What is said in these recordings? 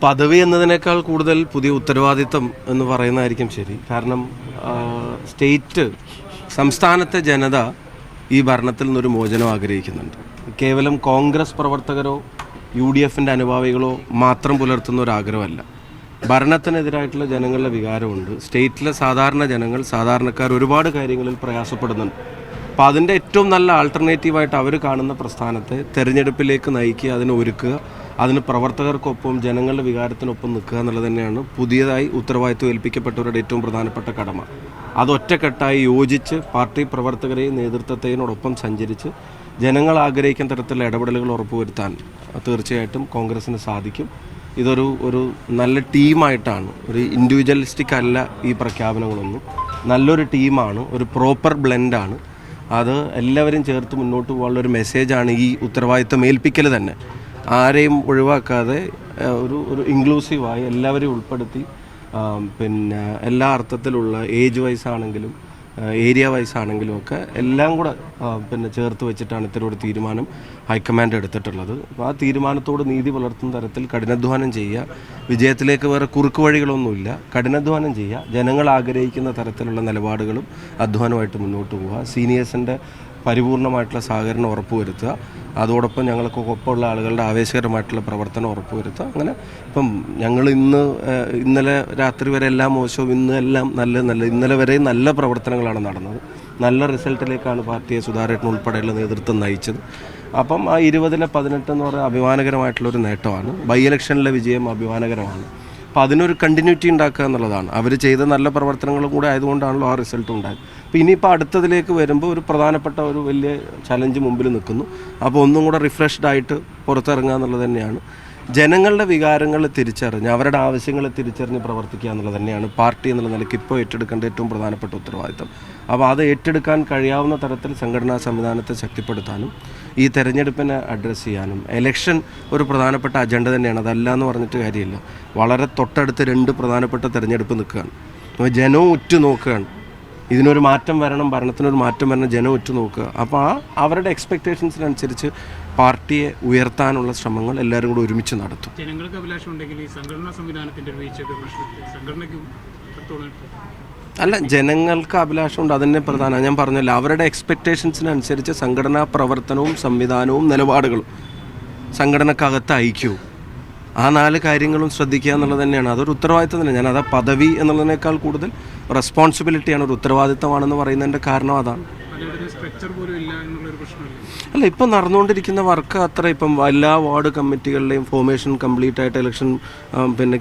പദവി എന്നതിനേക്കാൾ കൂടുതൽ പുതിയ ഉത്തരവാദിത്തം എന്ന് പറയുന്നതായിരിക്കും ശരി. കാരണം സംസ്ഥാനത്തെ ജനത ഈ ഭരണത്തിൽ നിന്നൊരു മോചനം ആഗ്രഹിക്കുന്നുണ്ട്. കേവലം കോൺഗ്രസ് പ്രവർത്തകരോ UDFൻ്റെ അനുഭാവികളോ മാത്രം പുലർത്തുന്ന ഒരു ആഗ്രഹമല്ല. ഭരണത്തിനെതിരായിട്ടുള്ള ജനങ്ങളുടെ വികാരമുണ്ട്. സ്റ്റേറ്റിലെ സാധാരണ ജനങ്ങൾ, സാധാരണക്കാർ ഒരുപാട് കാര്യങ്ങളിൽ പ്രയാസപ്പെടുന്നുണ്ട്. അപ്പോൾ അതിൻ്റെ ഏറ്റവും നല്ല ആൾട്ടർനേറ്റീവായിട്ട് അവർ കാണുന്ന പ്രസ്ഥാനത്തെ തെരഞ്ഞെടുപ്പിലേക്ക് നയിക്കുക, അതിനെ ഒരുക്കുക, അതിന് പ്രവർത്തകർക്കൊപ്പം ജനങ്ങളുടെ വികാരത്തിനൊപ്പം നിൽക്കുക എന്നുള്ളത് തന്നെയാണ് പുതിയതായി ഉത്തരവാദിത്വം ഏൽപ്പിക്കപ്പെട്ടവരുടെ ഏറ്റവും പ്രധാനപ്പെട്ട കടമ. അത് ഒറ്റക്കെട്ടായി യോജിച്ച് പാർട്ടി പ്രവർത്തകരെയും നേതൃത്വത്തെയോടൊപ്പം സഞ്ചരിച്ച് ജനങ്ങൾ ആഗ്രഹിക്കുന്ന തരത്തിലുള്ള ഇടപെടലുകൾ ഉറപ്പുവരുത്താൻ തീർച്ചയായിട്ടും കോൺഗ്രസിന് സാധിക്കും. ഇതൊരു നല്ല ടീമായിട്ടാണ്, ഒരു ഇൻഡിവിജ്വലിസ്റ്റിക് അല്ല ഈ പ്രഖ്യാപനങ്ങളൊന്നും. നല്ലൊരു ടീമാണ്, ഒരു പ്രോപ്പർ ബ്ലെൻഡാണ്. അത് എല്ലാവരും ചേർത്ത് മുന്നോട്ട് പോകാനുള്ള ഒരു മെസ്സേജാണ് ഈ ഉത്തരവാദിത്തം ഏൽപ്പിക്കൽ തന്നെ. ആരെയും ഒഴിവാക്കാതെ ഒരു ഇൻക്ലൂസീവായി എല്ലാവരെയും ഉൾപ്പെടുത്തി എല്ലാ അർത്ഥത്തിലുള്ള ഏജ് വൈസ് ആണെങ്കിലും ഏരിയ വൈസ് ആണെങ്കിലും ഒക്കെ എല്ലാം കൂടെ ചേർത്ത് വെച്ചിട്ടാണ് ഇത്തരം ഒരു തീരുമാനം ഹൈക്കമാൻഡ് എടുത്തിട്ടുള്ളത്. അപ്പോൾ ആ തീരുമാനത്തോട് നീതി പുലർത്തുന്ന തരത്തിൽ കഠിനാധ്വാനം ചെയ്യുക. വിജയത്തിലേക്ക് വേറെ കുറുക്ക് വഴികളൊന്നുമില്ല. കഠിനാധ്വാനം ചെയ്യുക, ജനങ്ങൾ ആഗ്രഹിക്കുന്ന തരത്തിലുള്ള നിലപാടുകളും അധ്വാനമായിട്ട് മുന്നോട്ട് പോവുക, സീനിയേഴ്സിൻ്റെ പരിപൂർണമായിട്ടുള്ള സഹകരണം ഉറപ്പുവരുത്തുക, അതോടൊപ്പം ഞങ്ങൾക്കൊപ്പമുള്ള ആളുകളുടെ ആവേശകരമായിട്ടുള്ള പ്രവർത്തനം ഉറപ്പുവരുത്തുക. അങ്ങനെ ഇപ്പം ഞങ്ങൾ ഇന്നലെ രാത്രി വരെ എല്ലാം മോശവും, ഇന്നെല്ലാം ഇന്നലെ വരെ നല്ല പ്രവർത്തനങ്ങളാണ് നടന്നത്. നല്ല റിസൾട്ടിലേക്കാണ് പാർട്ടിയെ സുധാരേട്ടൻ ഉൾപ്പെടെയുള്ള നേതൃത്വം നയിച്ചത്. അപ്പം ആ 20-18 എന്ന് പറയുന്നത് അഭിമാനകരമായിട്ടുള്ളൊരു നേട്ടമാണ്. ബൈ ഇലക്ഷനിലെ വിജയം അഭിമാനകരമാണ്. അപ്പോൾ അതിനൊരു കണ്ടിന്യൂറ്റി ഉണ്ടാക്കുക എന്നുള്ളതാണ്. അവർ ചെയ്ത നല്ല പ്രവർത്തനങ്ങളും കൂടെ ആയതുകൊണ്ടാണല്ലോ ആ റിസൾട്ട് ഉണ്ടായത്. അപ്പോൾ ഇനിയിപ്പോൾ അടുത്തതിലേക്ക് വരുമ്പോൾ ഒരു പ്രധാനപ്പെട്ട ഒരു വലിയ ചലഞ്ച് മുമ്പിൽ നിൽക്കുന്നു. അപ്പോൾ ഒന്നും കൂടെ റിഫ്രഷ്ഡ് ആയിട്ട് പുറത്തിറങ്ങുക എന്നുള്ളത് തന്നെയാണ്. ജനങ്ങളുടെ വികാരങ്ങൾ തിരിച്ചറിഞ്ഞ് അവരുടെ ആവശ്യങ്ങളെ തിരിച്ചറിഞ്ഞ് പ്രവർത്തിക്കുക എന്നുള്ളത് തന്നെയാണ് പാർട്ടി എന്നുള്ള നിലയ്ക്ക് ഇപ്പോൾ ഏറ്റെടുക്കേണ്ട ഏറ്റവും പ്രധാനപ്പെട്ട ഉത്തരവാദിത്തം. അപ്പോൾ അത് ഏറ്റെടുക്കാൻ കഴിയാവുന്ന തരത്തിൽ സംഘടനാ സംവിധാനത്തെ ശക്തിപ്പെടുത്താനും ഈ തെരഞ്ഞെടുപ്പിനെ അഡ്രസ്സ് ചെയ്യാനും എലക്ഷൻ ഒരു പ്രധാനപ്പെട്ട അജണ്ട തന്നെയാണ്. അതല്ല എന്ന് പറഞ്ഞിട്ട് കാര്യമില്ല. വളരെ തൊട്ടടുത്ത് 2 പ്രധാനപ്പെട്ട തെരഞ്ഞെടുപ്പ് നിൽക്കുകയാണ്. അപ്പോൾ ജനവും ഉറ്റു നോക്കുകയാണ്. ഇതിനൊരു മാറ്റം വരണം, ഭരണത്തിനൊരു മാറ്റം വരണം, ജനം ഉറ്റു നോക്കുക. അപ്പോൾ അവരുടെ എക്സ്പെക്റ്റേഷൻസിനനുസരിച്ച് പാർട്ടിയെ ഉയർത്താനുള്ള ശ്രമങ്ങൾ എല്ലാവരും കൂടെ ഒരുമിച്ച് നടത്തും. ജനങ്ങൾക്ക് അഭിലാഷം ഉണ്ടെങ്കിൽ ഈ സംഘടനാ സംവിധാനത്തിൻ്റെ അല്ല, ജനങ്ങൾക്ക് അഭിലാഷമുണ്ട്, അതന്നെ പ്രധാനമാണ്. ഞാൻ പറഞ്ഞല്ലോ, അവരുടെ എക്സ്പെക്റ്റേഷൻസിനനുസരിച്ച് സംഘടനാ പ്രവർത്തനവും സംവിധാനവും നിലപാടുകളും സംഘടനക്കകത്ത് ഐക്യവും ആ 4 കാര്യങ്ങളും ശ്രദ്ധിക്കുക എന്നുള്ളത് തന്നെയാണ്. അതൊരു ഉത്തരവാദിത്തം തന്നെ. ഞാനത് പദവി എന്നുള്ളതിനേക്കാൾ കൂടുതൽ റെസ്പോൺസിബിലിറ്റിയാണ്, ഒരു ഉത്തരവാദിത്തമാണെന്ന് പറയുന്നതിൻ്റെ കാരണം അതാണ്. അല്ല, ഇപ്പം നടന്നുകൊണ്ടിരിക്കുന്ന വർക്ക് അത്ര ഇപ്പം എല്ലാ വാർഡ് കമ്മിറ്റികളിലെയും ഫോർമേഷൻ കംപ്ലീറ്റ് ആയിട്ട് ഇലക്ഷൻ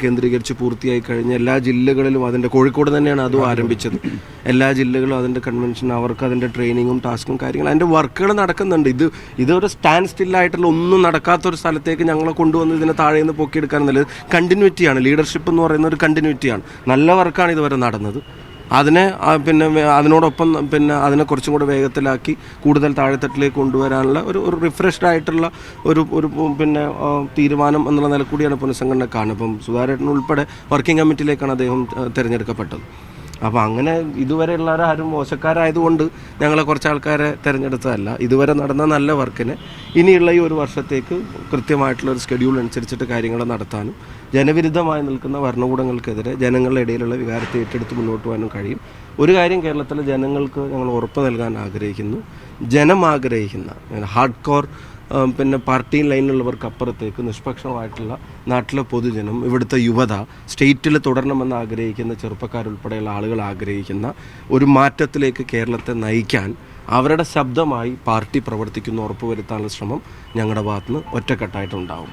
കേന്ദ്രീകരിച്ച് പൂർത്തിയായി കഴിഞ്ഞ എല്ലാ ജില്ലകളിലും അതിൻ്റെ കോഴിക്കോട് തന്നെയാണ് അതും ആരംഭിച്ചത്. എല്ലാ ജില്ലകളും അതിൻ്റെ കൺവെൻഷൻ, അവർക്ക് അതിൻ്റെ ട്രെയിനിങ്ങും ടാസ്കും കാര്യങ്ങളും അതിൻ്റെ വർക്കുകൾ നടക്കുന്നുണ്ട്. ഇതൊരു സ്റ്റാൻഡ് സ്റ്റില്ലായിട്ടുള്ള ഒന്നും നടക്കാത്തൊരു സ്ഥലത്തേക്ക് ഞങ്ങളെ കൊണ്ടുവന്ന് ഇതിനെ താഴെ നിന്ന് പൊക്കിയെടുക്കാനെന്നുള്ളത് കണ്ടിന്യൂറ്റിയാണ്. ലീഡർഷിപ്പ് എന്ന് പറയുന്ന ഒരു കണ്ടിന്യൂറ്റിയാണ്. നല്ല വർക്കാണ് ഇതുവരെ നടന്നത്. അതിനെ അതിനോടൊപ്പം അതിനെ കുറച്ചും കൂടെ വേഗത്തിലാക്കി കൂടുതൽ താഴെത്തട്ടിലേക്ക് കൊണ്ടുവരാനുള്ള ഒരു റിഫ്രഷ്ഡ് ആയിട്ടുള്ള ഒരു തീരുമാനം എന്നുള്ള നില കൂടിയാണ് പുനഃസംഘടന കാണുന്നത്. ഇപ്പം സുധാരേട്ടൻ ഉൾപ്പെടെ വർക്കിംഗ് കമ്മിറ്റിയിലേക്കാണ് അദ്ദേഹം തിരഞ്ഞെടുക്കപ്പെട്ടത്. അപ്പോൾ അങ്ങനെ ഇതുവരെയുള്ളവരാരും മോശക്കാരായതുകൊണ്ട് ഞങ്ങളെ കുറച്ച് ആൾക്കാരെ തിരഞ്ഞെടുത്തതല്ല. ഇതുവരെ നടന്ന നല്ല വർക്കിനെ ഇനിയുള്ള ഈ ഒരു വർഷത്തേക്ക് കൃത്യമായിട്ടുള്ള ഒരു ഷെഡ്യൂൾ അനുസരിച്ചിട്ട് കാര്യങ്ങൾ നടത്താനും ജനവിരുദ്ധമായി നിൽക്കുന്ന ഭരണകൂടങ്ങൾക്കെതിരെ ജനങ്ങളുടെ ഇടയിലുള്ള വികാരത്തെ ഏറ്റെടുത്ത് മുന്നോട്ട് പോകാനും കഴിയും. ഒരു കാര്യം കേരളത്തിലെ ജനങ്ങൾക്ക് ഞങ്ങൾ ഉറപ്പ് നൽകാൻ ആഗ്രഹിക്കുന്നു. ജനം ആഗ്രഹിക്കുന്ന ഹാർഡ് കോർ പാർട്ടി ലൈനിലുള്ളവർക്ക് അപ്പുറത്തേക്ക് നിഷ്പക്ഷമായിട്ടുള്ള നാട്ടിലെ പൊതുജനം, ഇവിടുത്തെ യുവത, സ്റ്റേറ്റിൽ തുടരണമെന്ന് ആഗ്രഹിക്കുന്ന ചെറുപ്പക്കാരുൾപ്പെടെയുള്ള ആളുകൾ ആഗ്രഹിക്കുന്ന ഒരു മാറ്റത്തിലേക്ക് കേരളത്തെ നയിക്കാൻ അവരുടെ ശബ്ദമായി പാർട്ടി പ്രവർത്തിക്കുന്ന ഉറപ്പുവരുത്താനുള്ള ശ്രമം ഞങ്ങളുടെ ഭാഗത്തുനിന്ന് ഒറ്റക്കെട്ടായിട്ടുണ്ടാവും.